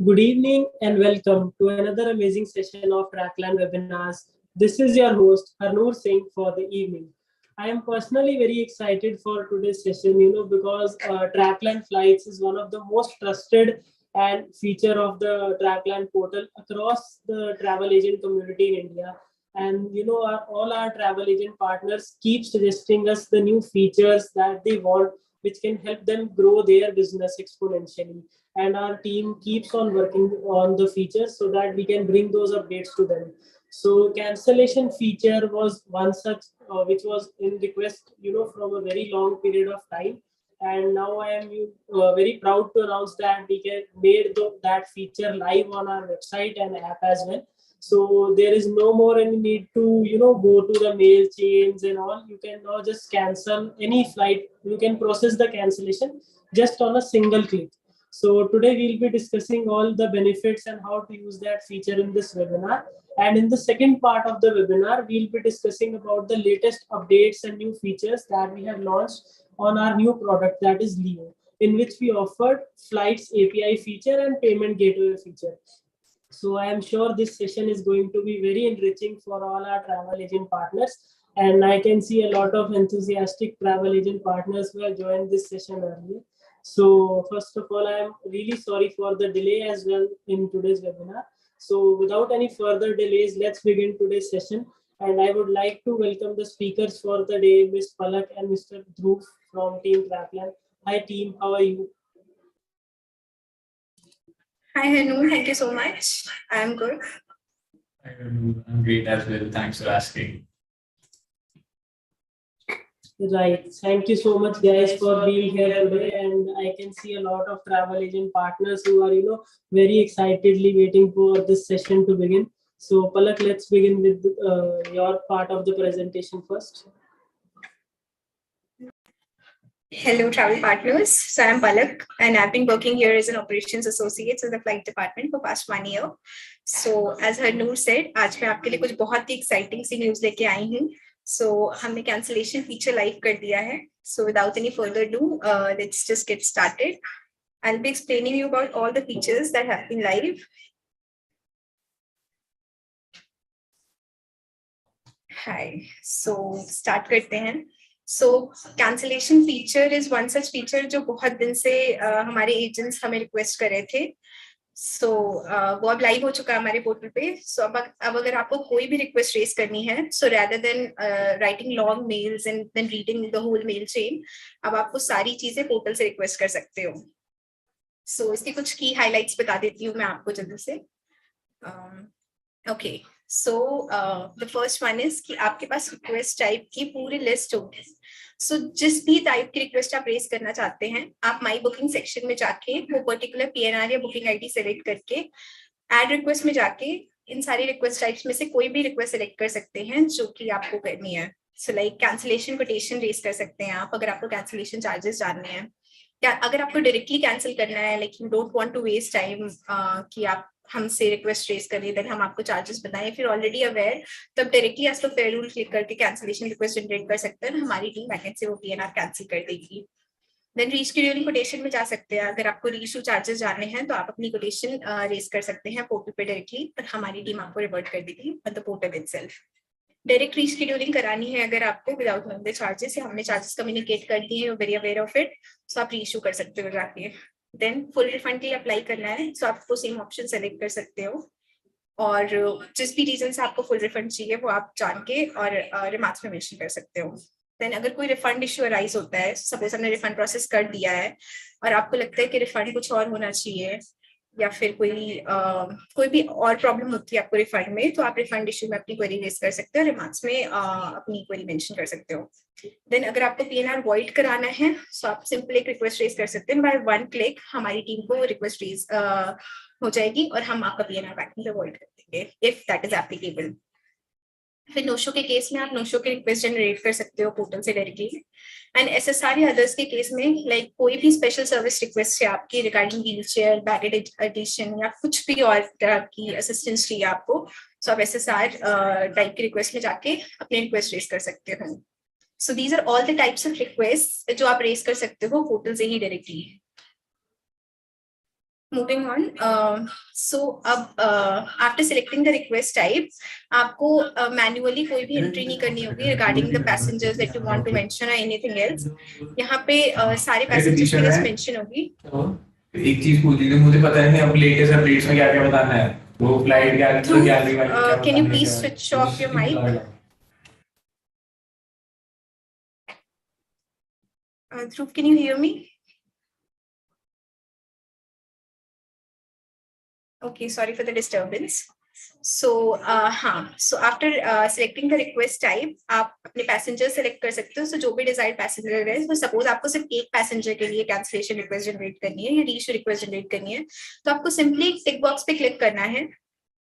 Good evening and welcome to another amazing session of TravClan webinars. This is your host Harnoor Singh for the evening. I am personally very excited for today's session, because TravClan Flights is one of the most trusted and feature of the TravClan portal across the travel agent community in India. And all our travel agent partners keep suggesting us the new features that they want, which can help them grow their business exponentially, and our team keeps on working on the features so that we can bring those updates to them. So cancellation feature was one such which was in request from a very long period of time, and now I am very proud to announce that we can made that feature live on our website and app as well. So there is no more any need to go to the mail chains and all. You can now just cancel any flight. You can process the cancellation just on a single click. So today we'll be discussing all the benefits and how to use that feature in this webinar. And in the second part of the webinar, we'll be discussing about the latest updates and new features that we have launched on our new product, that is Leo, in which we offered flights API feature and payment gateway feature. So I am sure this session is going to be very enriching for all our travel agent partners. And I can see a lot of enthusiastic travel agent partners who have joined this session earlier. So first of all, I am really sorry for the delay as well in today's webinar. So without any further delays, let's begin today's session. And I would like to welcome the speakers for the day, Ms. Palak and Mr. Dhruv from Team TravClan. Hi team, how are you? Hi Hanu, thank you so much. I'm good. Hi, I'm great as well. Thanks for asking. Right. Thank you so much, guys, for being here today. And I can see a lot of travel agent partners who are, very excitedly waiting for this session to begin. So, Palak, let's begin with your part of the presentation first. Hello, travel partners. So I'm Palak, and I've been working here as an operations associate in the flight department for past 1 year. So as Harnoor said, आज मैं आपके लिए कुछ बहुत ही exciting सी news लेके आई हूँ. So हमने cancellation feature live कर दिया है. So without any further ado, let's just get started. I'll be explaining you about all the features that have been live. Hi. So start करते हैं. So cancellation feature is one such feature जो बहुत दिन से हमारे agents हमें request कर रहे थे. So वो अब live हो चुका है हमारे portal पे. So अब अगर आपको कोई भी request raise करनी है, so rather than writing long mails and then reading the whole mail chain, अब आपको सारी चीजें portal से request कर सकते हो. So इसके कुछ key highlights बता देती हूँ मैं आपको जल्दी से. Okay. So the first one is कि आपके पास request type की पूरी list होगी. So जिस भी type की request आप raise करना चाहते हैं, आप my booking section में जाके वो particular PNR या booking ID select करके add request में जाके इन सारी request types में से कोई भी request select कर सकते हैं जो कि आपको करनी है. So like cancellation quotation raise कर सकते हैं आप अगर आपको cancellation charges जानने हैं. या अगर आपको directly cancel करना है, like you don't want to waste time कि आप हमसे रिक्वेस्ट रेज करिए देन हम आपको चार्जेस बताएं, फिर ऑलरेडी अवेयर तब directly as per fare rule click करके कैंसिलेशन रिक्वेस्ट जनरेट कर सकते हैं. हमारी टीम बैकएंड से वो पीएनआर कैंसिल कर देगी. देन रीशेड्यूलिंग कोटेशन में जा सकते हैं. अगर आपको रीइशू चार्जेस जानने हैं तो आप अपनी कोटेशन रेज कर सकते हैं पोर्टल पे डायरेक्टली, पर हमारी टीम आपको रिवर्ट कर देगी on the portal itself. Direct rescheduling करानी है अगर आपको विदाउट नोइंग द चार्जेस या हमने चार्जेस कम्युनिकेट कर दिए हैं, वेरी अवेयर ऑफ इट, सो आप रीइशू कर सकते हो जाके. देन फुल रिफंड के लिए अप्लाई करना है, सो आप वो सेम ऑप्शन सेलेक्ट कर सकते हो और जिस भी रीजन से आपको फुल रिफंड चाहिए वो आप जान के और रिमार्क्स में मेंशन कर सकते हो. देन अगर कोई रिफंड इश्यू अराइज होता है, सपोज हमने रिफंड प्रोसेस कर दिया है और आपको लगता है कि रिफंड कुछ और होना चाहिए या फिर कोई भी और प्रॉब्लम होती है आपको रिफंड में, तो आप रिफंड इश्यू में अपनी क्वेरी रेज कर सकते हो, रिमार्क्स में अपनी क्वेरी मेंशन कर सकते हो. देन अगर आपको पीएनआर वॉइड कराना है तो आप सिंपल एक रिक्वेस्ट रेज कर सकते हैं. बाय वन क्लिक हमारी टीम को रिक्वेस्ट रेज हो जाएगी और हम आपका पीएनआर बैक में वॉइड कर देंगे इफ दैट इज एप्लीकेबल. फिर नो शो के केस में आप नो शो के रिक्वेस्ट जनरेट कर सकते हो पोर्टल से डायरेक्टली। एंड एसएसआर या अदर्स के केस में लाइक कोई भी स्पेशल सर्विस रिक्वेस्ट है आपकी regarding wheelchair, baggage addition या कुछ भी और तरह की असिस्टेंस चाहिए आपको, सो आप एसएसआर टाइप की रिक्वेस्ट में जाके अपने रिक्वेस्ट रेज कर सकते हो। So these are all the types of request जो आप रेज कर सकते हो पोर्टल से ही डायरेक्टली। Moving on, so अब after selecting the request type, आपको manually कोई भी entry नहीं करनी होगी regarding the passengers that you want to mention or anything else. यहाँ पे सारे passengers की list mention होगी। एक चीज पूछी थी, मुझे पता नहीं अब लेटेस्ट अपडेट्स में क्या क्या बताना है, वो फ्लाइट गैलरी वाली Can you please switch off your mic? Dhruv, can you hear me? Okay, sorry for the disturbance. So so after selecting the request type, आप अपने पैसेंजर सेलेक्ट कर सकते हो। So जो भी डिजायर्ड पैसेंजर है, तो सपोज आपको सिर्फ एक पैसेंजर के लिए कैंसिलेशन रिक्वेस्ट जनरेट करनी है या रीइश्यू रिक्वेस्ट जनरेट करनी है, तो आपको सिंपली टिक बॉक्स पे क्लिक करना है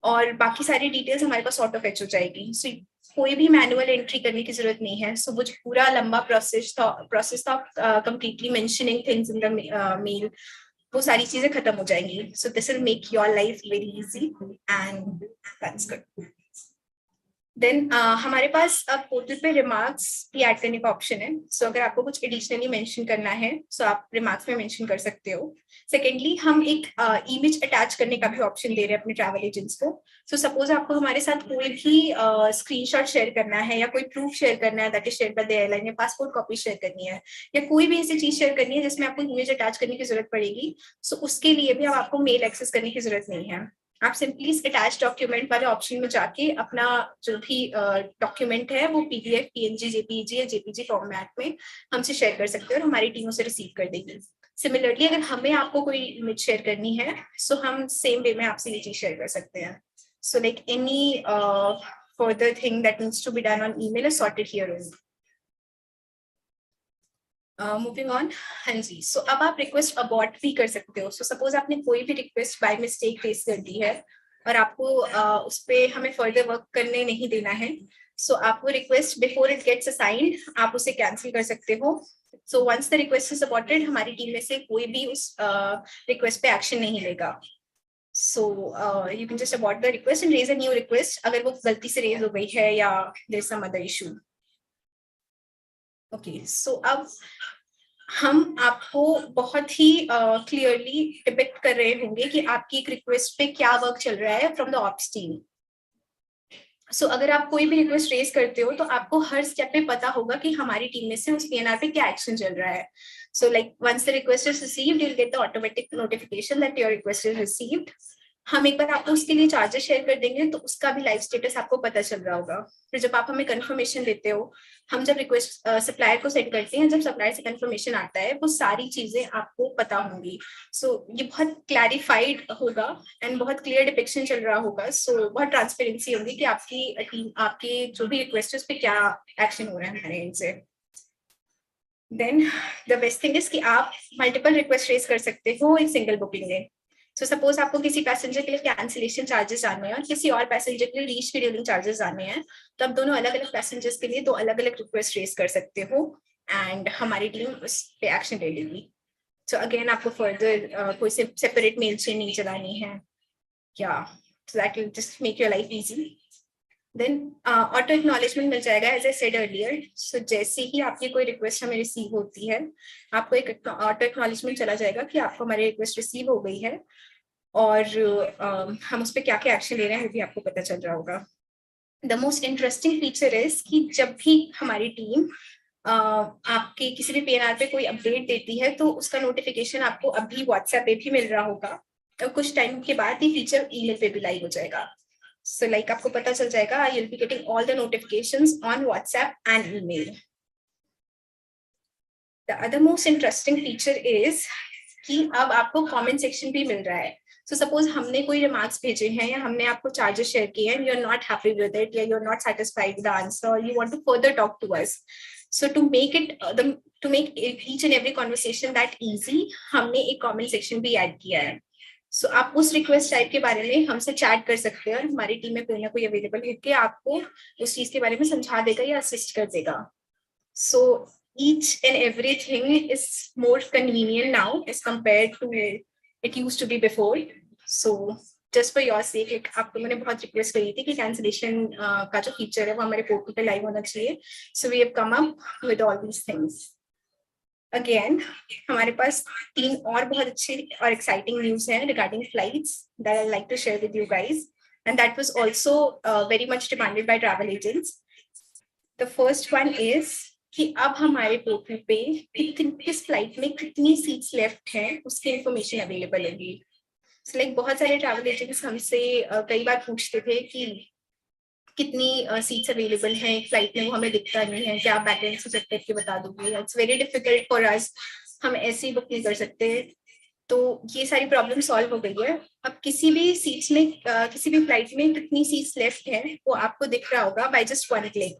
और बाकी सारी डिटेल्स हमारे पास ऑटो फेच हो जाएगी। सो कोई भी मैनुअल एंट्री करने की जरूरत नहीं है। सो वो जो पूरा लंबा प्रोसेस था completely mentioning things in the mail, वो सारी चीजें खत्म हो जाएंगी। So this will make your life very easy and that's good. Then हमारे पास अब पोर्टल पे रिमार्क्स भी ऐड करने का ऑप्शन है। सो अगर आपको कुछ एडिशनली मेंशन करना है सो आप रिमार्क्स में मेंशन कर सकते हो। सेकेंडली हम एक इमेज अटैच करने का भी ऑप्शन दे रहे हैं अपने ट्रैवल एजेंट्स को। सो सपोज आपको हमारे साथ कोई भी स्क्रीनशॉट शेयर करना है या कोई प्रूफ शेयर करना है that is share by the airline, या पासपोर्ट कॉपी शेयर करनी है या कोई भी ऐसी चीज शेयर करनी है जिसमें आपको इमेज अटैच करने की जरूरत पड़ेगी, सो उसके लिए भी अब आपको मेल एक्सेस करने की जरूरत नहीं है। आप सिंपली इस अटैच डॉक्यूमेंट वाले ऑप्शन में जाके अपना जो भी डॉक्यूमेंट है वो पीडीएफ, पीएनजी, जेपीजी या जेपीजी फॉर्मेट में हमसे शेयर कर सकते हो और हमारी टीम उसे रिसीव कर देगी। सिमिलरली अगर हमें आपको कोई इमेज शेयर करनी है सो हम सेम वे में आपसे ये चीज शेयर कर सकते हैं। So like any further thing that needs to be done on email is sorted here only. Moving on, हाँ जी। सो अब आप रिक्वेस्ट अबॉर्ट भी कर सकते हो। सो सपोज आपने कोई भी रिक्वेस्ट बाय मिस्टेक रेज कर दी है और आपको उस पे हमें फर्दर वर्क करने नहीं देना है, सो आप वो request before it gets assigned आप उसे कैंसिल कर सकते हो। So once the request is aborted, हमारी टीम में से कोई भी उस रिक्वेस्ट पे एक्शन नहीं लेगा। So you can just abort the request and raise a new request अगर वो गलती से रेज हो गई है या there is some other issue. Okay, so अब हम आपको बहुत ही क्लियरली डिपिक्ट कर रहे होंगे कि आपकी एक रिक्वेस्ट पे क्या वर्क चल रहा है फ्रॉम द ऑप्स टीम। सो अगर आप कोई भी रिक्वेस्ट रेज करते हो तो आपको हर स्टेप पे पता होगा कि हमारी टीम में से उस पीएनआर पे क्या एक्शन चल रहा है। So like once the request is received, you will get the automatic notification that your request is received. हम एक बार आपको उसके लिए चार्जेस शेयर कर देंगे तो उसका भी लाइव स्टेटस आपको पता चल रहा होगा। फिर जब आप हमें कंफर्मेशन देते हो, हम जब रिक्वेस्ट सप्लायर को सेंड करते हैं, जब सप्लायर से कंफर्मेशन आता है वो सारी चीजें आपको पता होंगी। सो ये बहुत क्लैरिफाइड होगा एंड बहुत क्लियर डिपिक्शन चल रहा होगा। सो बहुत ट्रांसपेरेंसी होगी कि आपकी टीम, आपके जो भी रिक्वेस्ट है उस पर क्या एक्शन हो रहा है हमारे एंड से। Then the best thing is कि आप मल्टीपल रिक्वेस्ट रेज कर सकते हो एक सिंगल बुकिंग में। सो सपोज आपको किसी पैसेंजर के लिए कैंसिलेशन चार्जेस जानने हैं और किसी और पैसेंजर के लिए रीशेड्यूलिंग चार्जेस जानने हैं, तो आप दोनों अलग अलग पैसेंजर्स के लिए दो अलग अलग रिक्वेस्ट रेज कर सकते हो एंड हमारी टीम उस पे एक्शन ले लेगी। सो अगेन आपको फर्दर कोई सेपरेट मेल चेन नहीं चलानी है या, so that will just make your life easy. Then auto acknowledgement मिल जाएगा as I said earlier. So जैसे ही आपकी कोई रिक्वेस्ट हमें रिसीव होती है, आपको एक ऑटो एक्नॉलेजमेंट चला जाएगा कि आपको हमारी रिक्वेस्ट रिसीव हो गई है और हम उस पर क्या क्या एक्शन ले रहे हैं वो भी आपको पता चल रहा होगा। The most interesting feature is कि जब भी हमारी टीम आपके किसी भी पीएनआर पे कोई अपडेट देती है तो उसका नोटिफिकेशन आपको अभी व्हाट्सएप पे भी मिल रहा होगा और कुछ टाइम के बाद ये फीचर ईमेल पे भी लाइव हो जाएगा। सो लाइक आपको पता चल जाएगा, you'll be getting all the notifications on WhatsApp and email. The other most interesting feature is कि अब आपको कमेंट सेक्शन भी मिल रहा है। सो सपोज हमने कोई रिमार्क्स भेजे हैं या हमने आपको चार्जेस शेयर किए हैं, you are not happy with it या you are not satisfied with the answer और you want to further talk to us. So to make each and every conversation that easy, हमने एक comment section भी add किया है। So आप उस request type के बारे में हमसे चैट कर सकते हैं और हमारी टीम में कोई ना कोई अवेलेबल है कि आपको उस चीज के बारे में समझा देगा या असिस्ट कर देगा. सो each and everything is more convenient now as compared to it used to be before. So just for your sake, like आपको मैंने बहुत रिक्वेस्ट करी थी कि कैंसिलेशन का जो फीचर है वो हमारे पोर्टल पे लाइव होना चाहिए. So we have come up with all these things. Again हमारे पास 3 और बहुत अच्छे और एक्साइटिंग न्यूज हैं regarding flights that I like to share with you guys, and that was also very much demanded by travel agents. The first one is कि अब हमारे पोर्टल पे किस फ्लाइट में कितनी सीट्स लेफ्ट हैं उसकी इंफॉर्मेशन अवेलेबल होगी. सो लाइक बहुत सारे ट्रैवल एजेंट्स हमसे कई बार पूछते थे कि कितनी सीट्स अवेलेबल हैं फ्लाइट में, वो हमें दिखता नहीं है, क्या आप बैकएंड से चेक करके बता दोगे. It's very difficult for us, हम ऐसे ही बुक नहीं कर सकते. तो ये सारी प्रॉब्लम सॉल्व हो गई है. अब किसी भी सीट्स में किसी भी फ्लाइट में कितनी सीट्स लेफ्ट हैं वो आपको दिख रहा होगा बाय जस्ट वन क्लिक.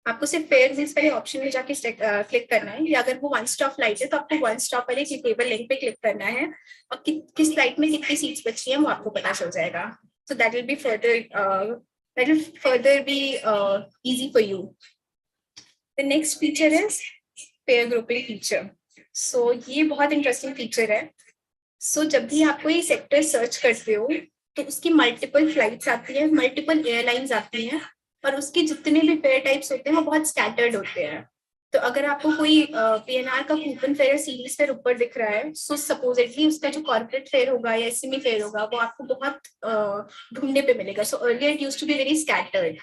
आपको सिर्फ फेयर इस वाले ऑप्शन में जाके क्लिक करना है, या अगर वो वन स्टॉप फ्लाइट है तो आपको वन स्टॉप वाले क्लिकेबल लिंक पे क्लिक करना है और किस फ्लाइट में कितनी सीट्स बची हैं वो आपको पता चल जाएगा. So that will further be easy for you. The next feature is pair grouping feature. So ये बहुत इंटरेस्टिंग फीचर है. सो जब भी आप कोई सेक्टर सर्च करते हो तो उसकी मल्टीपल फ्लाइट्स आती हैं, मल्टीपल एयरलाइंस आती हैं, और उसके जितने भी फेयर टाइप्स होते हैं वो बहुत स्कैटर्ड होते हैं. तो अगर आपको कोई पीएनआर का कूपन फेयर या सीरीज फेयर ऊपर दिख रहा है, सो सपोजिटली उसका जो कॉर्पोरेट फेयर होगा या एसएमई फेयर होगा वो आपको बहुत ढूंढने पे मिलेगा. So earlier it used to be very scattered.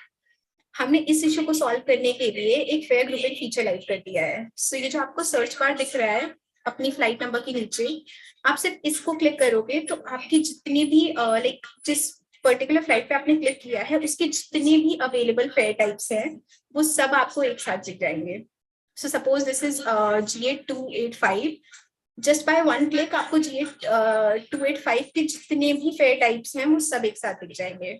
हमने इस इशू को सॉल्व करने के लिए एक फेयर ग्रुपिंग फीचर लाइव कर दिया है. सो ये जो आपको सर्च बार दिख रहा है अपनी फ्लाइट नंबर के नीचे, आप सिर्फ इसको क्लिक करोगे तो आपकी जितनी भी लाइक जिस पर्टिकुलर फ्लाइट पे आपने क्लिक किया है उसके जितने भी अवेलेबल फेयर टाइप्स हैं वो सब आपको एक साथ दिख जाएंगे. So suppose this is GA285. Just by one click आपको GA285 के जितने भी फेयर टाइप्स हैं वो सब एक साथ दिख जाएंगे.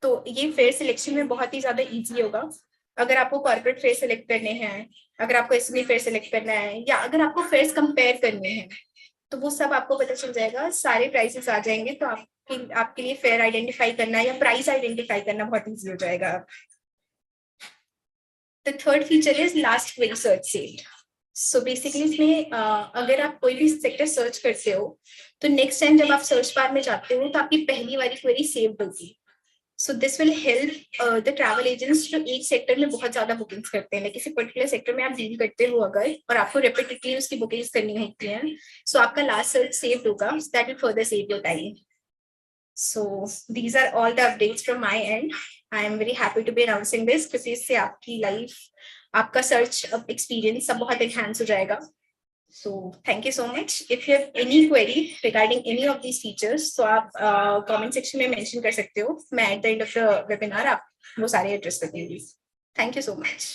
तो ये फेयर सिलेक्शन में बहुत ही ज्यादा इजी होगा. अगर आपको कॉर्पोरेट फेयर सिलेक्ट करने हैं, अगर आपको एसएमई फेयर सिलेक्ट करना है, या अगर आपको फेयर्स कंपेयर करने हैं, तो वो सब आपको पता चल जाएगा, सारे प्राइसेस आ जाएंगे. तो आपके लिए फेयर आइडेंटिफाई करना या प्राइस आइडेंटिफाई करना बहुत इजी हो जाएगा. The third feature is last query search saved. So basically इसमें अगर आप कोई भी सेक्टर सर्च करते हो तो नेक्स्ट टाइम जब आप सर्च बार में जाते हो तो आपकी पहली वाली क्वेरी सेव्ड होगी. सो this will help the travel agents जो एक सेक्टर में बहुत ज्यादा बुकिंग्स करते हैं, किसी पर्टिकुलर सेक्टर में आप डील करते हो अगर, और आपको रेपिटेडली उसकी बुकिंग्स करनी होती हैं, सो आपका लास्ट सर्च सेव्ड होगा. That will further save your time. So these are all the updates from my end. I am very happy to be announcing this क्योंकि इससे आपकी लाइफ, आपका सर्च एक्सपीरियंस सब बहुत enhance हो जाएगा. So thank you so much. If you have any query regarding any of these features, so आप comment section में mention कर सकते हो. मैं at the end of the webinar आप वो सारे address कर दूँगी. Thank you so much.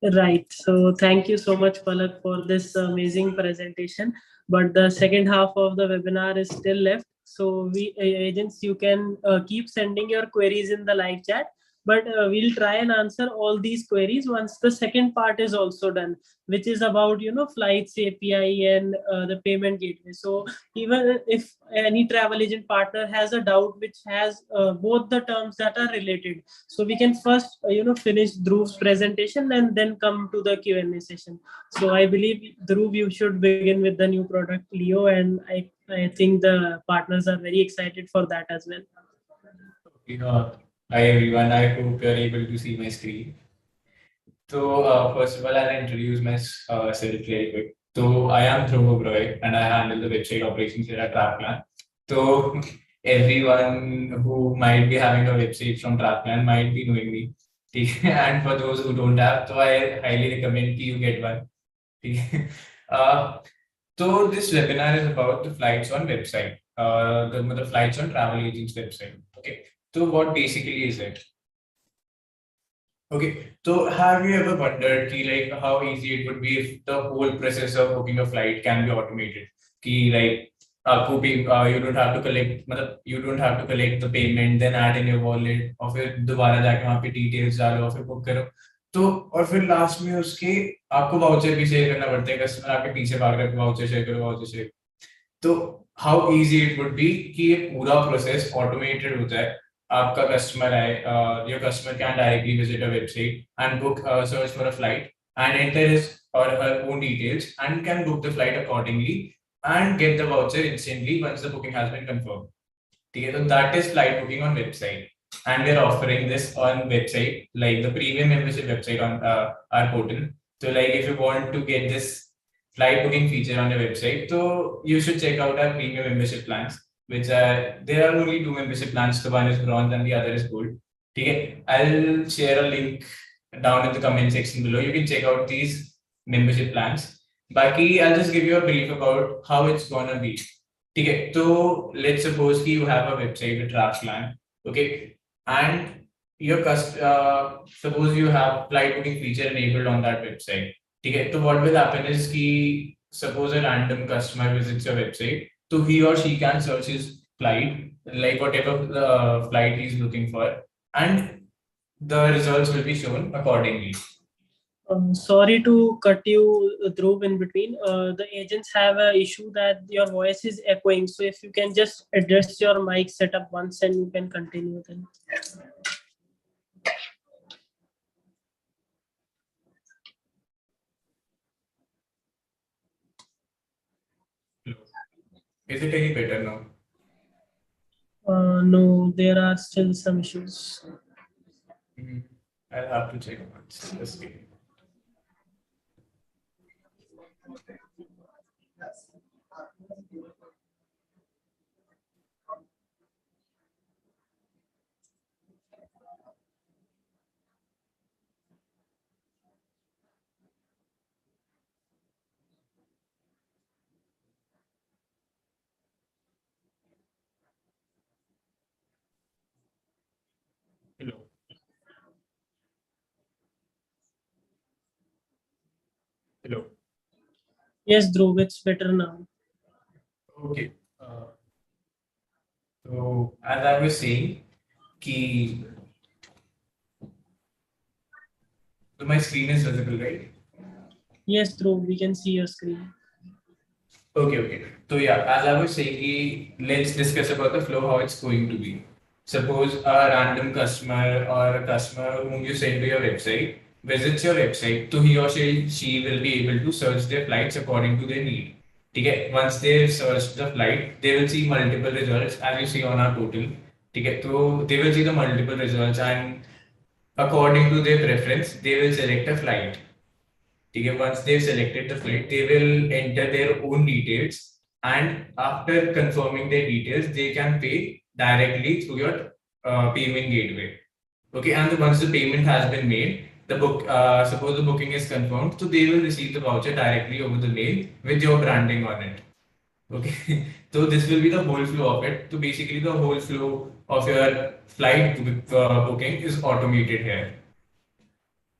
Right. So thank you so much, Palak, for this amazing presentation. But the second half of the webinar is still left. So we agents, you can keep sending your queries in the live chat, but we'll try and answer all these queries once the second part is also done, which is about, flights API and the payment gateway. So even if any travel agent partner has a doubt which has both the terms that are related, so we can first finish Dhruv's presentation and then come to the Q&A session. So I believe, Dhruv, you should begin with the new product Leo, and I think the partners are very excited for that as well. Hi everyone, I hope you're able to see my screen. So first of all, I'll introduce myself very quick. So I am Dhruv Roy and I handle the website operations here at TravClan. So everyone who might be having a website from TravClan might be knowing me. And for those who don't have, so I highly recommend you get one. So this webinar is about the flights on website, the flights on travel agents website. Okay, so what basically is it? Okay, so have you ever wondered like how easy it would be if the whole process of booking a flight can be automated? Like you don't have to collect, you don't have to collect the payment, then add in your wallet, और फिर दोबारा जाके वहाँ पे details डालो और फिर book करो. तो और फिर लास्ट में उसके आपको वाउचर भी शेयर करना पड़ता है, कस्टमर आपके पीछे भाग रहा है, वाउचर शेयर करो, वाउचर शेयर. तो how easy it would be कि ये पूरा process automated हो जाए. आपका customer आए, your customer can directly visit a website and book search for a flight and enter his or her own details and can book the flight accordingly and get the voucher instantly once the booking has been confirmed. ठीक है, तो that is flight booking on website. And we're offering this on website, like the premium membership website on our portal. So like if you want to get this flight booking feature on your website, so you should check out our premium membership plans, which are, there are only 2 membership plans. The one is bronze and the other is gold. Okay, I'll share a link down in the comment section below. You can check out these membership plans. Baki, I'll just give you a brief about how it's gonna be. Okay, so let's suppose you have a website with TravClan. Okay, and suppose you have flight booking feature enabled on that website. Okay, so what will happen is suppose a random customer visits your website, so he or she can search his flight, like whatever flight he's looking for, and the results will be shown accordingly. Sorry to cut you through in between. The agents have an issue that your voice is echoing. So if you can just adjust your mic setup once and you can continue then. Is it any better now? No, there are still some issues. I'll have to check once. Just wait. Hello. Hello. Yes, Dhruv, it's better now. Okay. So as I was saying, so my screen is visible, right? Yes, Dhruv, we can see your screen. Okay. So yeah, as I was saying, let's discuss about the flow, how it's going to be. Suppose a random customer or a customer whom you send to your website visits your website, so he or she will be able to search their flights according to their need. Okay, once they've searched the flight, they will see multiple results as you see on our portal. Okay, so they will see the multiple results and according to their preference, they will select a flight. Okay, once they've selected the flight, they will enter their own details, and after confirming their details, they can pay directly through your payment gateway. Okay, and once the payment has been made, suppose the booking is confirmed, so they will receive the voucher directly over the mail with your branding on it. Okay, so this will be the whole flow of it. So basically, the whole flow of your flight booking is automated here.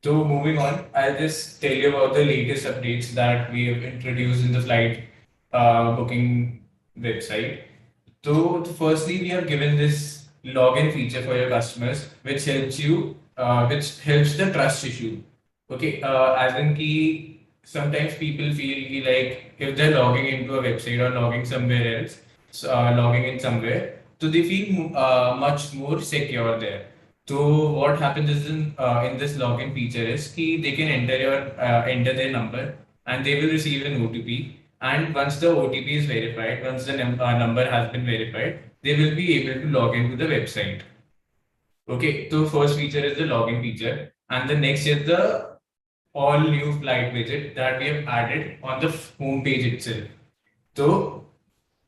So moving on, I'll just tell you about the latest updates that we have introduced in the flight booking website. So firstly, we have given this login feature for your customers, which helps the trust issue. Okay, as in key, sometimes people feel like if they're logging into a website or logging somewhere else, logging in somewhere, so they feel much more secure there. So what happens is in this login feature is key they can enter their number and they will receive an OTP. And once the OTP is verified, once the number has been verified, they will be able to log into the website. Okay, so first feature is the login feature, and the next is the all new flight widget that we have added on the home page itself. So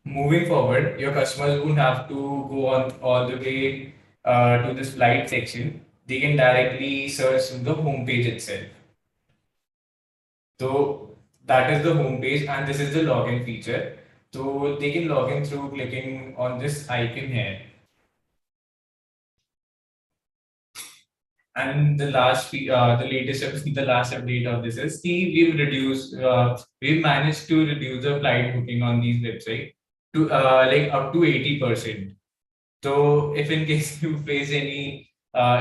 moving forward, your customers won't have to go on all the way to this flight section. They can directly search the home page itself. So that is the home page, and this is the login feature. So they can log in through clicking on this icon here. And the last, the last update of this is we've managed to reduce the flight booking on these websites to like up to 80%. So if in case you face any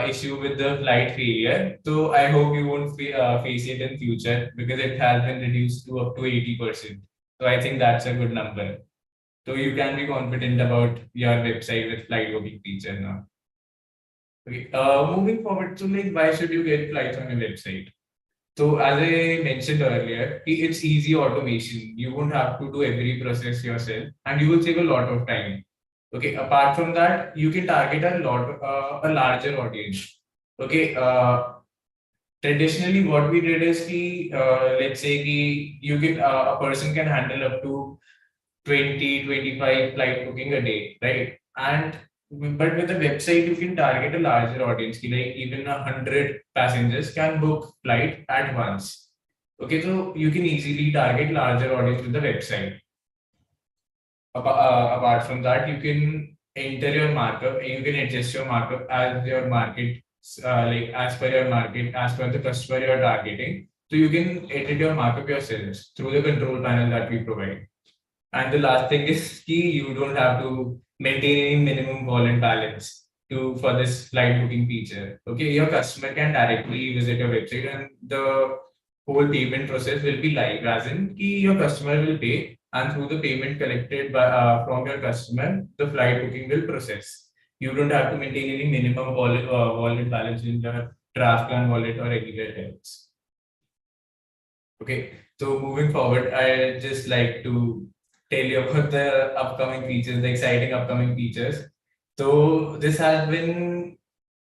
issue with the flight failure, so I hope you won't face it in future because it has been reduced to up to 80%. So I think that's a good number. So you can be confident about your website with flight booking feature now. Okay, moving forward, so like why should you get flights on your website? So as I mentioned earlier, it's easy automation. You won't have to do every process yourself, and you will save a lot of time. Okay. Apart from that, you can target a larger audience. Okay. Traditionally, what we did is let's say you can a person can handle up to 20-25 flight booking a day, right? And but with the website, you can target a larger audience. Like even 100 passengers can book flight at once. Okay, so you can easily target larger audience with the website. Apart from that, you can enter your markup. You can adjust your markup as your market, like as per your market, as per the customer you are targeting. So you can edit your markup yourselves through the control panel that we provide. And the last thing is key, you don't have to maintain any minimum wallet balance for this flight booking feature. Okay, your customer can directly visit your website and the whole payment process will be live, as in key your customer will pay and through the payment collected from your customer, the flight booking will process. You don't have to maintain any minimum wallet balance in your TravClan wallet or anywhere else. Okay, so moving forward, I just like to tell you about the upcoming features, the exciting upcoming features. So this has been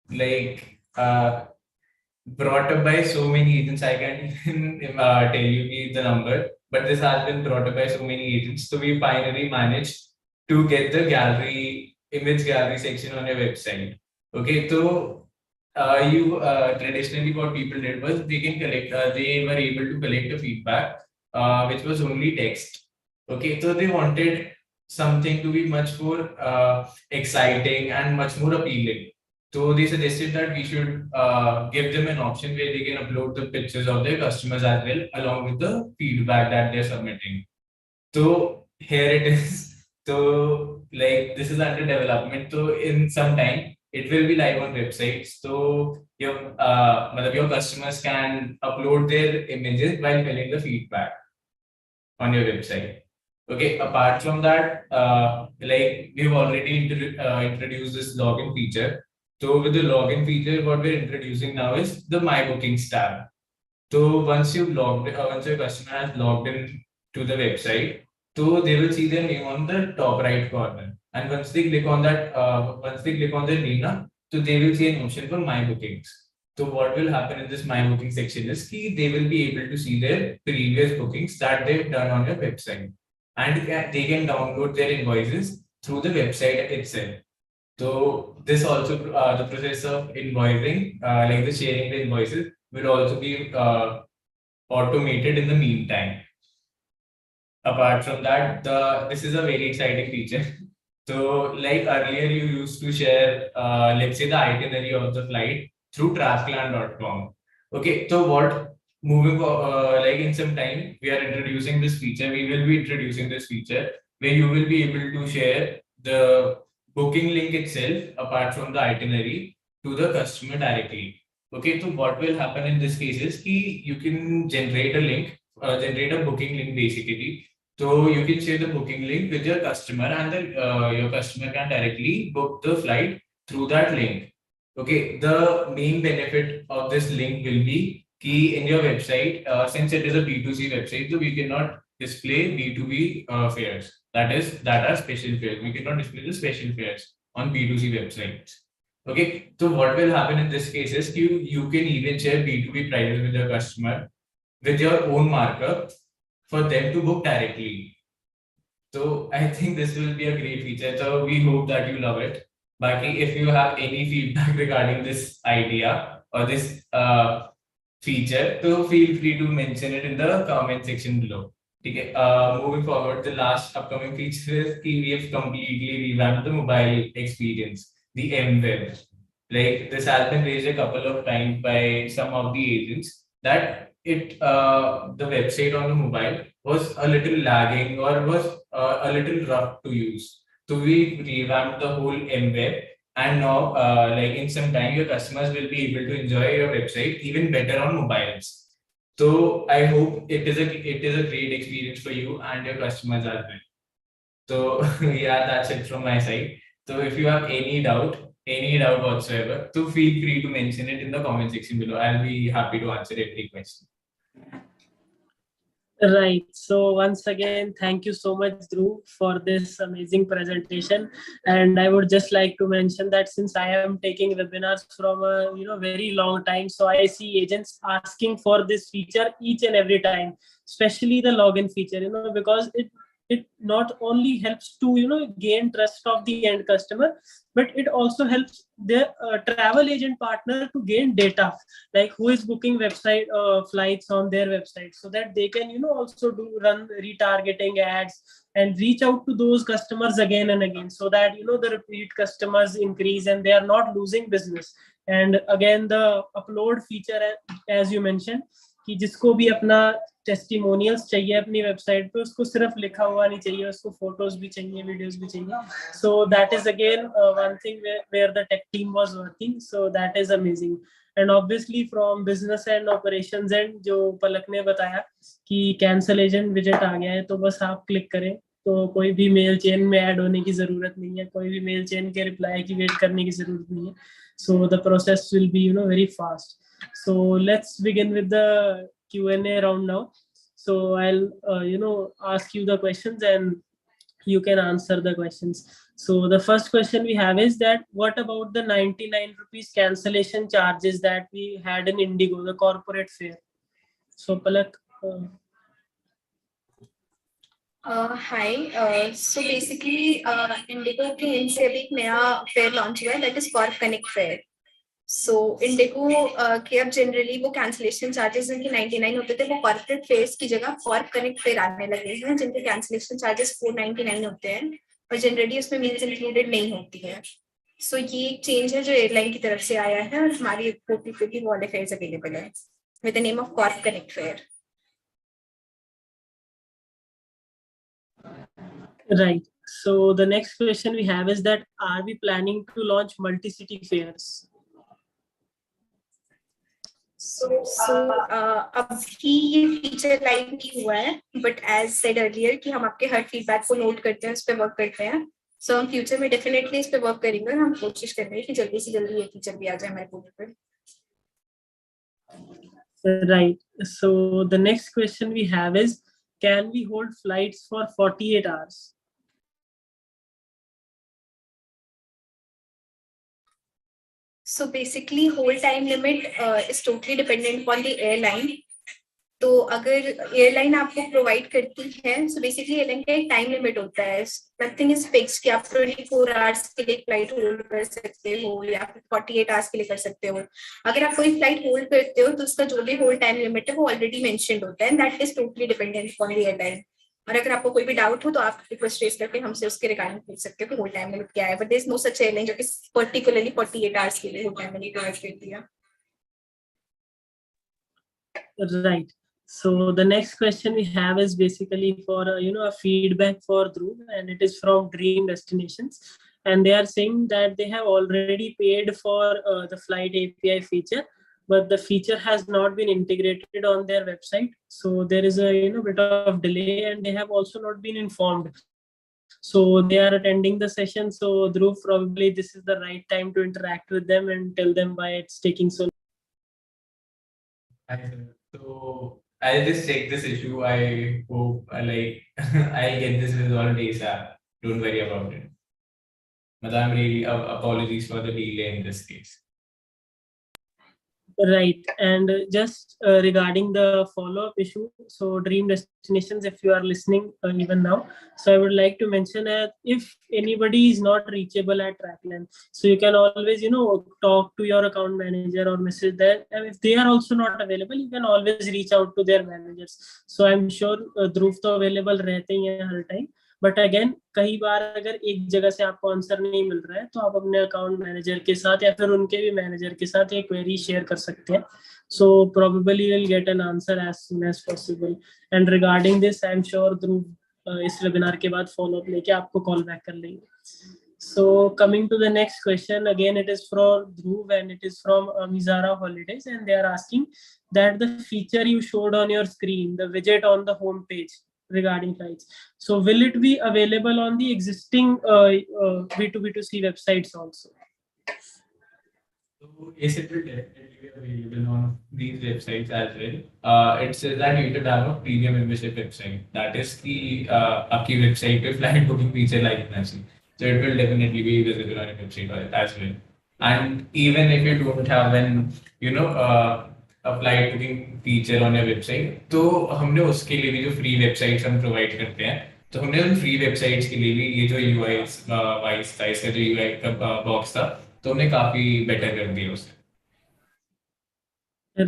like brought up by so many agents. I can't even tell you the number, but this has been brought up by so many agents. So we finally managed to get the image gallery section on your website. Okay, so you traditionally what people did was they were able to collect a feedback which was only text. Okay, so they wanted something to be much more exciting and much more appealing. So they suggested that we should give them an option where they can upload the pictures of their customers as well, along with the feedback that they're submitting. So here it is. So like this is under development. So in some time it will be live on websites. So your customers can upload their images while filling the feedback on your website. Okay, apart from that, like we've already introduced this login feature. So with the login feature, what we're introducing now is the My Bookings tab. So once once your customer has logged in to the website, so they will see their name on the top right corner. And once they click on that, once they click on their name, so they will see an option for My Bookings. So what will happen in this My Booking section is they will be able to see their previous bookings that they've done on your website, and they can download their invoices through the website itself. So this also the process of invoicing, like the sharing the invoices, will also be automated in the meantime. Apart from that, this is a very exciting feature. So like earlier, you used to share, let's say the itinerary of the flight through TravClan.com. Okay, so like in some time, we are introducing this feature. We will be introducing this feature where you will be able to share the booking link itself apart from the itinerary to the customer directly. Okay, so what will happen in this case is you can generate a link, generate a booking link basically. So you can share the booking link with your customer, and then your customer can directly book the flight through that link. Okay, the main benefit of this link will be key in your website, since it is a B2C website, so we cannot display B2B fares. That are special fares. We cannot display the special fares on B2C websites. Okay, so what will happen in this case is you can even share B2B prices with your customer with your own markup for them to book directly. So I think this will be a great feature. So we hope that you love it. Baki, if you have any feedback regarding this idea or this feature, so feel free to mention it in the comment section below. Okay. Moving forward, the last upcoming feature is we have completely revamped the mobile experience, the M-Web. Like this has been raised a couple of times by some of the agents that the website on the mobile was a little lagging or was a little rough to use. So we revamped the whole M-Web, and now like in some time your customers will be able to enjoy your website even better on mobiles. So I hope it is a great experience for you and your customers as well. So yeah, that's it from my side. So if you have any doubt whatsoever, so feel free to mention it in the comment section below. I'll be happy to answer every question. Right. So once again, thank you so much, Dhruv, for this amazing presentation. And I would just like to mention that since I am taking webinars from a very long time, so I see agents asking for this feature each and every time, especially the login feature. Because it not only helps to gain trust of the end customer, but it also helps their travel agent partner to gain data, like who is booking website flights on their website, so that they can also do run retargeting ads and reach out to those customers again and again, so that the repeat customers increase and they are not losing business. And again, the upload feature, as you mentioned, कि जिसको भी अपना testimonials चाहिए अपनी website पे, उसको सिर्फ लिखा हुआ नहीं चाहिए, उसको फोटोज भी चाहिए, वीडियोस भी चाहिए. So that is again one thing where the tech team was working. So that is amazing. And obviously from business and operations end, जो पलक ने बताया कि cancellation widget आ गया है, तो बस आप क्लिक करें, तो कोई भी मेल चेन में ऐड होने की जरूरत नहीं है, कोई भी मेल चेन के रिप्लाई की वेट करने की जरूरत नहीं है. So the process will be very fast. So let's begin with the Q&A round now. So I'll ask you the questions and you can answer the questions. So the first question we have is that what about the 99 rupees cancellation charges that we had in Indigo, the corporate fare? So Palak. Hi. So basically, Indigo के end से अभी एक नया fair launch हुआ है, that is Corp Connect Fair. So Indigo के अब generally वो कैंसिलेशन चार्जेस जिनके 99 होते थे, वो कॉर्पोरेट फेयर्स की जगह कॉर्प कनेक्ट फेयर आने लगे हैं, जिनके कैंसिलेशन चार्जेस 499 होते हैं और जनरली उसमें मील्स इंक्लूडेड नहीं होती है. सो ये एक चेंज है जो एयरलाइन की तरफ से आया है और हमारी पोर्टल पे भी वाले फेयर्स अवेलेबल है with the name of Corp connect fair. Right. So the next question we have is that are we planning to launch multi-city fairs? So अभी ये फीचर लाइव नहीं हुआ है, बट एज सेड अर्लियर कि हम आपके हर feedback को note करते हैं, उस पर वर्क करते हैं. सो हम फ्यूचर में डेफिनेटली इस पे वर्क करेंगे और हम कोशिश कर रहे हैं कि जल्दी से जल्दी ये फीचर भी आ जाए हमारे पोर्टल पे. Right. So the next question we have is, can we hold flights for 48 hours? So basically whole time limit is totally dependent upon the airline. तो अगर एयरलाइन आपको प्रोवाइड करती है, सो बेसिकली एयरलाइन का एक time limit होता है. Nothing is fixed कि आप 24 आवर्स के लिए फ्लाइट होल्ड कर सकते हो या फिर 48 आवर्स के लिए कर सकते हो. अगर आप कोई फ्लाइट होल्ड करते हो तो उसका जो भी होल्ड टाइम लिमिट है वो ऑलरेडी मेंशन्ड होता है, that is totally dependent upon the airline. और अगर आपको कोई भी डाउट हो तो आप रिक्वेस्ट रेज करके हमसे उसके रिगार्डिंग पूछ सकते हो कि होल्ड टाइम लिमिट क्या है. But there is no such airline जो कि पर्टिकुलरली 48 आवर्स के लिए होल्ड टाइम लिमिट प्रोवाइड करती है. Right. So the next question we have is basically for a feedback for Dhruv, and it is from Dream Destinations, and they are saying that they have already paid for the flight API feature, but the feature has not been integrated on their website. So there is a bit of delay, and they have also not been informed. So they are attending the session. So Dhruv, probably this is the right time to interact with them and tell them why it's taking so long. So I'll just check this issue. I hope I'll get this resolved ASAP. Don't worry about it. But I'm really apologies for the delay in this case. Right. And just regarding the follow-up issue, so Dream Destinations, if you are listening even now, so I would like to mention that if anybody is not reachable at TravClan, so you can always, talk to your account manager or message them. And if they are also not available, you can always reach out to their managers. So I'm sure Dhruv to available रहते ही हैं हर time. But again कई बार अगर एक जगह से आपको answer नहीं मिल रहा है, तो आप अपने अकाउंट मैनेजर के साथ या फिर उनके भी मैनेजर के साथ एक क्वेरी शेयर कर सकते हैं. So probably will get an answer as soon as possible. And regarding this I am sure Dhruv इस वेबिनार के बाद फॉलो अप लेके आपको कॉल बैक कर लेंगे. So coming to the next question, again it is from Dhruv and it is from Mizara Holidays, and they are asking that the feature you showed on your screen, the widget on the home page, regarding flights. So will it be available on the existing B2B2C websites also? So yes, it will definitely be available on these websites as well. It says that you need to download premium membership website. That is the आपकी website पे flight booking feature like ना सी. So it will definitely be visible on your website as well. And even if you don't have an a flight booking feature on your website, तो हमने उसके लिए भी जो free websites हम provide करते हैं, तो हमने उन free websites के लिए भी ये जो UI वाइज था, इसका जो UI का बॉक्स था, तो हमने काफी बेटर कर दिया उसे.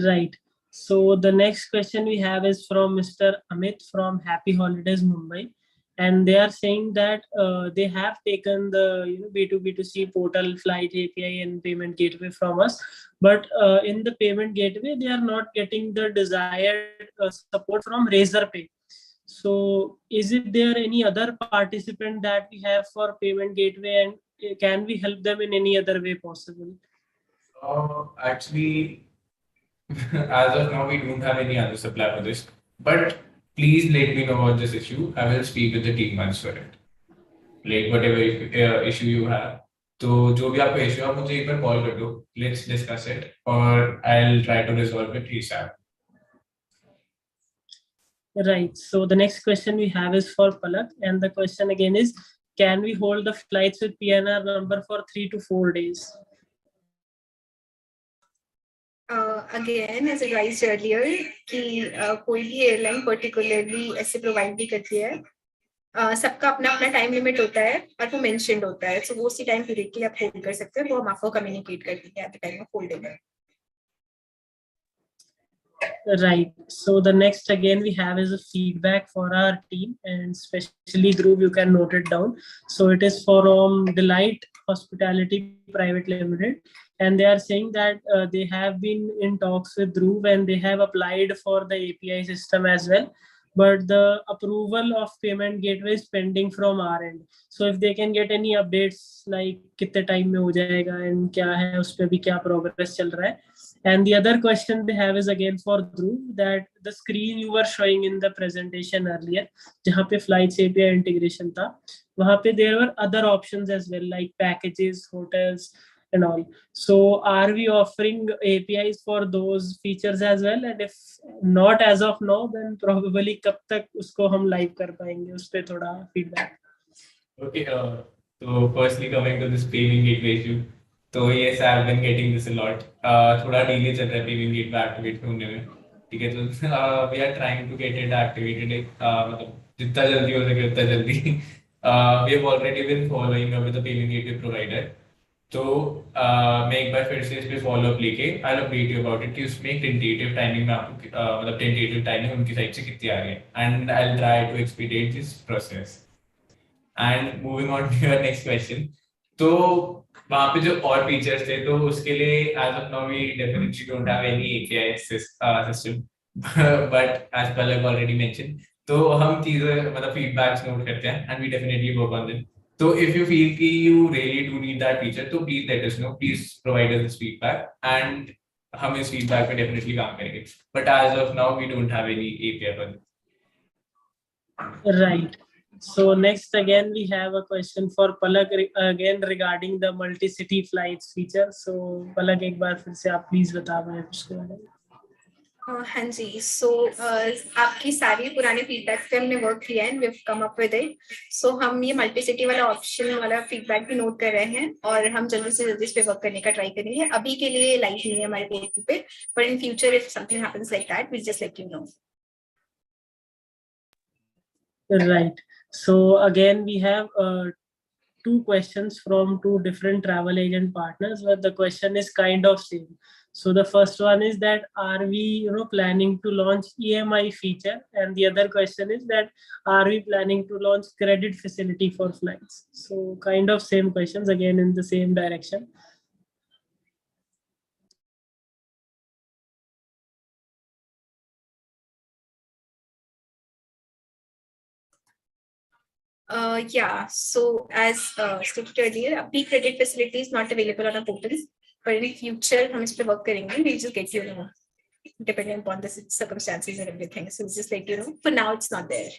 Right. So the next question we have is from Mr. Amit from Happy Holidays Mumbai, and they are saying that they have taken the B2B2C portal, flight API, and payment gateway from us, but in the payment gateway they are not getting the desired support from Razorpay. So is it there any other participant that we have for payment gateway, and can we help them in any other way possible? Actually, as of now, we don't have any other supply for this. But please let me know about this issue. I will speak with the team once for it. Like whatever issue you have. तो जो भी आपका issue है आप मुझे एक बार call कर दो. Let's discuss it, or I'll try to resolve it ASAP. Right. So the next question we have is for Palak, and the question again is, can we hold the flights with PNR number for 3 to 4 days? Again, as advised earlier, कि कोई भी airline particularly ऐसे provide नहीं करती है. सबका अपना अपना टाइम लिमिट होता है और वो मेंशन्ड होता है. सो वो उसी टाइम पीरियड के लिए आप होल्ड कर सकते हैं. वो हम आपको कम्युनिकेट कर देंगे at the time of holding. Right. So the next again we have is a feedback for our team, and especially Dhruv, you can note it down. So it is from Delight Hospitality Private Limited, and they are saying that they have been in talks with Dhruv and they have applied for the API system as well, but the approval of payment gateway is pending from our end. So if they can get any updates like कितने time में हो जाएगा and क्या है उस पे भी क्या progress चल रहा है. And the other question they have is again for Dhruv, that the screen you were showing in the presentation earlier, जहाँ पे flights API integration था, वहाँ पे there were other options as well like packages, hotels, and all. So are we offering APIs for those features as well? And if not as of now, then probably कब तक उसको हम live कर पाएंगे, उस पे थोड़ा feedback. Okay. So firstly, coming to this payment gateway issue. तो yes, I've been getting this a lot. थोड़ा delay चल रहा है payment gateway activate होने में. ठीक है, तो we are trying to get it activated. मतलब जितना जल्दी हो सके उतना जल्दी. We have already been following up with the payment gateway provider. तो मैं एक बार फिर से इस पे फॉलो अप लेके I will update you about it कि उसमें टेंटेटिव टाइमिंग में आपको मतलब टेंटेटिव टाइमिंग उनकी साइड से कितनी आ रही है, and I will try to expedite this process. And moving on to your next question, तो वहाँ पे जो और फीचर्स थे तो उसके लिए as of now we definitely don't have any API system, but as Palak already mention, तो हम चीजें मतलब फीडबैक्स नोट करते हैं and we definitely work on them. So if you feel कि you really do need that feature, तो please let us know. Please provide us this feedback, and हम इस feedback पे definitely काम करेंगे. But as of now, we don't have any API for this. Right. So next again we have a question for Palak again regarding the multi-city flights feature. So Palak एक बार फिर से आप please बता पाएं उसके बारे में. हाँ जी, सो आपकी सारी पुराने फीडबैक पे हमने वर्क किया है, we have come up with it. So हम ये मल्टी सिटी वाला ऑप्शन वाला फीडबैक भी नोट कर रहे हैं और हम जल्दी से जल्दी इस पे वर्क करने का ट्राई करेंगे. अभी के लिए लाइव नहीं है हमारे पेज पे, but in future if something happens like that we just let you know. Right. So again we have two questions from two different travel agent partners, but the question is kind of same. So the first one is that are we planning to launch EMI feature, and the other question is that are we planning to launch credit facility for flights? So kind of same questions again in the same direction. Yeah, so as stated earlier, अभी credit facility is not available on our portal, but in future हम इस पे work करेंगे. We'll just get you know, depending upon the circumstances and everything. So we'll just let you know. For now, it's not there.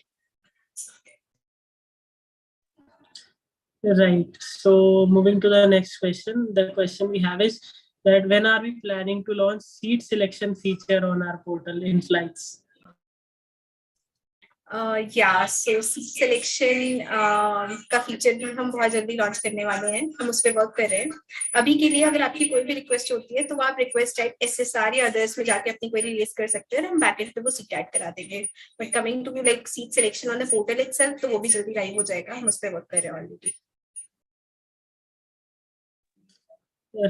Right. So moving to the next question, the question we have is that when are we planning to launch seat selection feature on our portal in flights? या so selection का feature भी हम बहुत जल्दी launch करने वाले हैं, हम उस पर वर्क कर रहे हैं. अभी के लिए अगर आपकी कोई भी रिक्वेस्ट होती है तो आप रिक्वेस्ट टाइप SSR या अदर्स में जाके अपनी क्वेरी रेज कर सकते हैं, हम बैकएंड पे वो सीट ऐड करा देंगे. But coming to like seat selection on the portal itself, तो वो भी जल्दी लाइव हो जाएगा, हम उस पर वर्क कर रहे हैं already.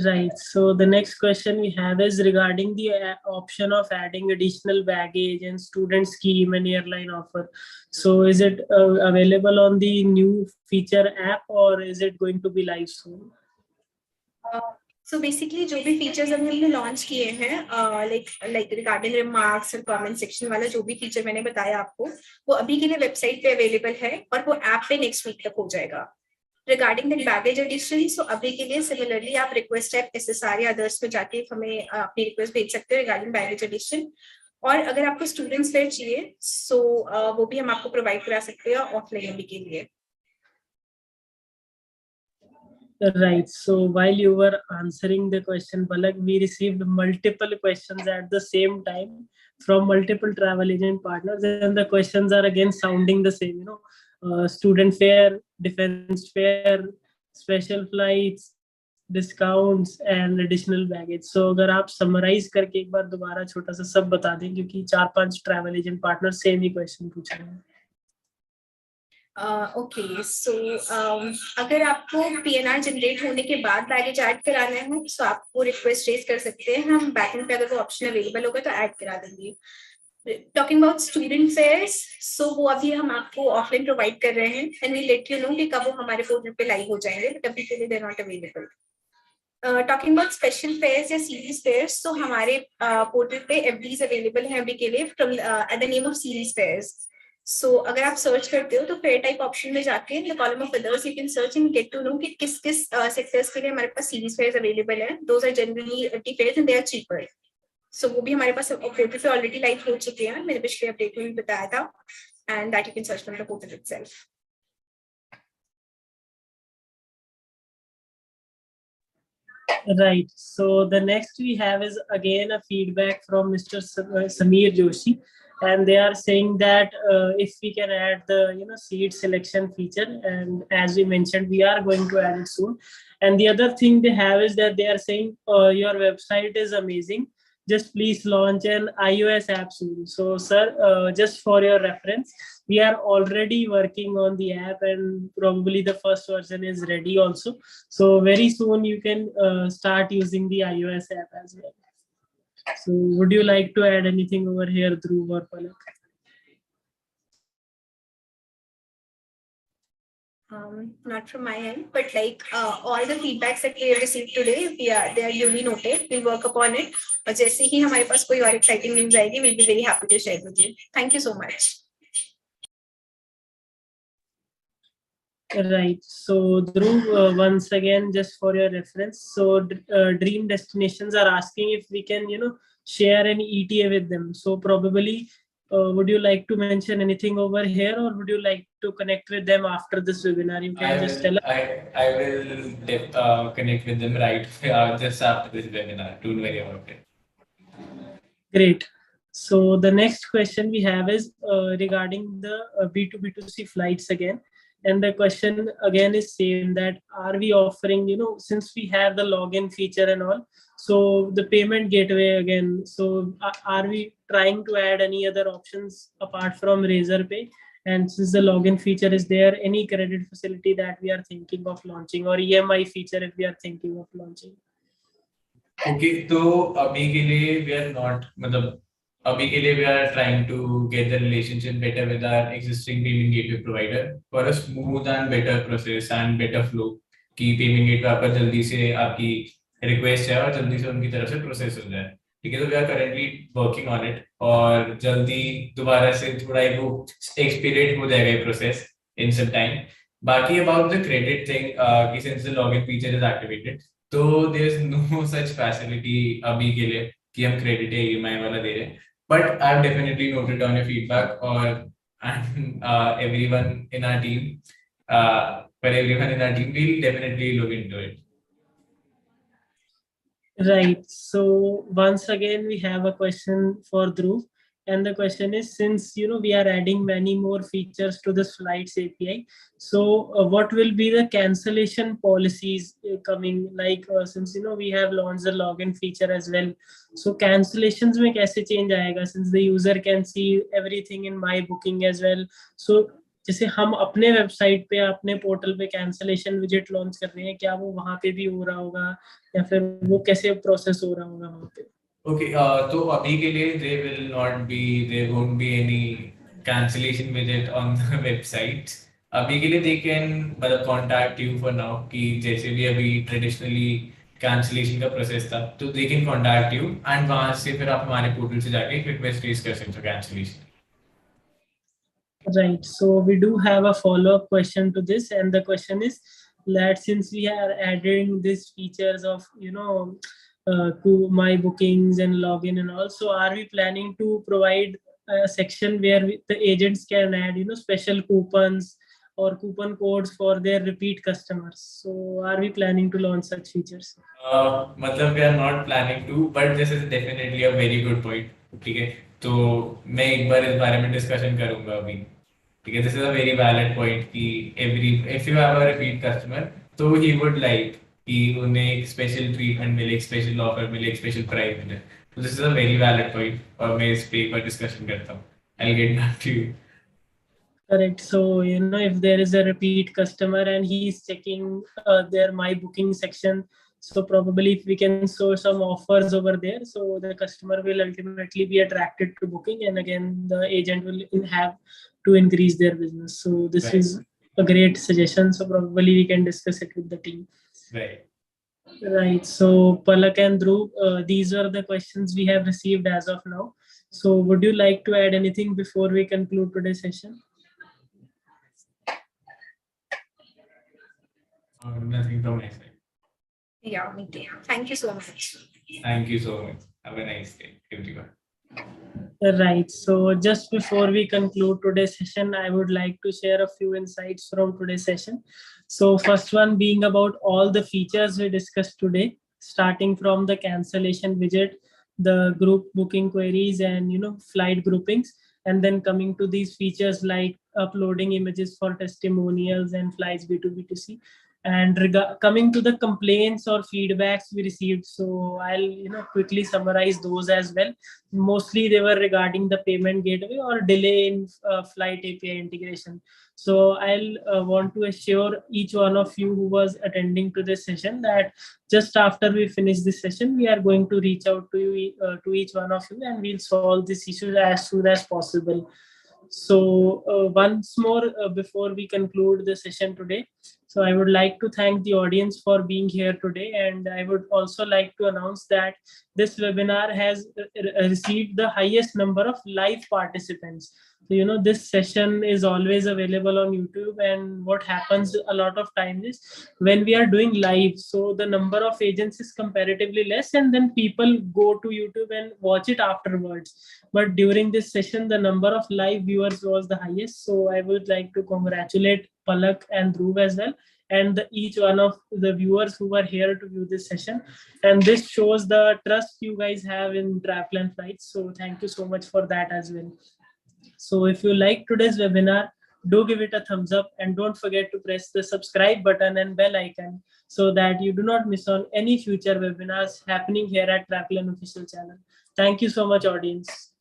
Right. So the next question we have is regarding the option of adding additional baggage and student scheme and airline offer. So is it available on the new feature app or is it going to be live soon? So basically जो भी features अभी हमने launch किए हैं, like regarding remarks और comment section वाला जो भी फीचर मैंने बताया आपको, वो अभी के लिए वेबसाइट पे अवेलेबल है और वो ऐप पे नेक्स्ट वीक तक हो जाएगा. रिगार्डिंग द बैगेज एडिशन, सो अभी के लिए सिमिलरली आप रिक्वेस्ट ऐप SSR या अदर्स में जाके हमें अपनी रिक्वेस्ट भेज सकते हो रिगार्डिंग बैगेज एडिशन. और अगर आपको स्टूडेंट्स फेयर चाहिए सो वो भी हम आपको प्रोवाइड करा सकते हैं ऑफलाइन अभी के लिए. Right. So while you were answering the question, Palak, we received multiple questions at the same time from multiple travel agent partners, and the questions are again sounding the same. Student fare, defense fare, special flights, discounts, and additional baggage. So अगर आप summarize करके एक बार दोबारा छोटा सा सब बता दें, क्योंकि 4-5 travel agent partners सेम ही question पूछ रहे हैं. ओके, सो अगर आपको PNR जनरेट होने के बाद बैगेज ऐड कराना है तो आप वो रिक्वेस्ट रेज कर सकते हैं, हम बैकएंड पे अगर वो ऑप्शन अवेलेबल होगा तो ऐड करा देंगे. Talking about student fares, so वो अभी हम आपको ऑफलाइन प्रोवाइड कर रहे हैं and we let you know कि कब वो हमारे पोर्टल पे लाइव हो जाएंगे, बट अभी के लिए they not available. Talking about special fares या सीरीज फेयर्स, तो हमारे पोर्टल पे FDs अवेलेबल हैं अभी के लिए from at the name of series fares. So अगर आप सर्च करते हो तो फेयर टाइप ऑप्शन में जाके in the column of others you can search and get to know कि किस किस सेक्टर्स के लिए हमारे पास सीरीज फेयर्स अवेलेबल है. Those are generally fares and they are cheaper. So वो भी हमारे पास पोर्टल पे ऑलरेडी लाइव हो चुके हैं, मैंने पिछले अपडेट में भी बताया था, and that you can search from the portal itself. Right. So the next we have is again a feedback from Mr. Sameer Joshi, and they are saying that if we can add the seat selection feature, and as we mentioned, we are going to add it soon. And the other thing they have is that they are saying your website is amazing. Just please launch an iOS app soon. So, sir, just for your reference, we are already working on the app, and probably the first version is ready also. So very soon you can start using the iOS app as well. So would you like to add anything over here, Dhruv or Palak? Not from my end, but like all the feedbacks that we have received today, they are duly noted. We'll work upon it. और जैसे ही हमारे पास कोई और exciting news आएगी, we'll be very happy to share with you. Thank you so much. Right. So Dhruv, once again, just for your reference, so Dream Destinations are asking if we can, share an ETA with them. So probably, would you like to mention anything over here, or would you like to connect with them after this webinar? You can just tell us. I will connect with them right just after this webinar. Don't worry about it. Great. So the next question we have is regarding the B2B2C flights again. And the question again is same, that are we offering, since we have the login feature and all, so the payment gateway again, so are we trying to add any other options apart from Razorpay? And since the login feature is there, any credit facility that we are thinking of launching, or EMI feature if we are thinking of launching? Okay, so abhi ke liye we are not, abhi ke liye we are trying to get the relationship better with our existing payment gateway provider for a smooth and better process and better flow. कि payment gateway आपका जल्दी से आपकी request है और जल्दी से उनकी तरफ से process हो जाए. ठीक है, तो we are currently working on it और जल्दी दोबारा से थोड़ा एक वो expedite हो जाएगा ये process in some time. बाकी about the credit thing, कि since the login feature is activated, तो there is no such facility अभी के लिए कि हम क्रेडिट या EMI वाला दे रहे हैं. But I have definitely noted down your feedback और everyone in our team for everyone in our team, we'll definitely look into it. Right. So once again, we have a question for Dhruv. And the question is, since we are adding many more features to this flights API, so what will be the cancellation policies coming? Like since we have launched the login feature as well, so cancellations में कैसे change आएगा? Since the user can see everything in my booking as well. So जैसे हम अपने website पे अपने portal पे cancellation विजेट launch कर रहे हैं, क्या वो वहां पे भी हो रहा होगा या फिर वो कैसे प्रोसेस हो रहा होगा वहां पे? Okay, तो अभी के लिए there won't be any cancellation widget on the website. अभी के लिए they can मतलब contact you for now कि जैसे भी अभी traditionally cancellation का process था, तो they can contact you and वहाँ से फिर आप हमारे portal से जाके request raise कर सकते हो cancellation. Right. So we do have a follow-up question to this, and the question is that since we are adding these features of to my bookings and login and also, are we planning to provide a section where the agents can add special coupons or coupon codes for their repeat customers? So are we planning to launch such features? मतलब we are not planning to, but this is definitely a very good point. ठीक है, तो मैं एक बार इस बारे में discussion करूंगा अभी. ठीक है, this is a very valid point कि if you have a repeat customer, तो he would like कि उन्हें एक special treatment मिले, एक special offer मिले, एक special price मिले. So this is a very valid point और मैं इस पे एक बार डिस्कशन करता हूँ. I'll get back to you. Correct. So, if there is a repeat customer and he's checking their my booking section, so probably if we can show some offers over there, so the customer will ultimately be attracted to booking, and again, the agent will have to increase their business. So this Right. is a great suggestion. So probably we can discuss it with the team. Right. Right. So Palak and Dhruv, these are the questions we have received as of now. So would you like to add anything before we conclude today's session? Nothing from my side. Yeah, me too. Thank you so much. Thank you so much. Have a nice day, everyone. Right. So just before we conclude today's session, I would like to share a few insights from today's session. So first one being about all the features we discussed today, starting from the cancellation widget, the group booking queries, and flight groupings, and then coming to these features like uploading images for testimonials and flights B2B2C. And coming to the complaints or feedbacks we received, so I'll quickly summarize those as well. Mostly they were regarding the payment gateway or delay in flight API integration. So I'll want to assure each one of you who was attending to this session that just after we finish this session, we are going to reach out to you, to each one of you, and we'll solve this issue as soon as possible. So once more, before we conclude the session today, so I would like to thank the audience for being here today, and I would also like to announce that this webinar has received the highest number of live participants. So this session is always available on YouTube, and what happens a lot of times is when we are doing live, so the number of agents is comparatively less, and then people go to YouTube and watch it afterwards. But during this session, the number of live viewers was the highest. So I would like to congratulate Palak and Dhruv as well, and each one of the viewers who were here to view this session. And this shows the trust you guys have in TravClan Flights. So thank you so much for that as well. So if you like today's webinar, do give it a thumbs up and don't forget to press the subscribe button and bell icon so that you do not miss on any future webinars happening here at TravClan official channel. Thank you so much, audience.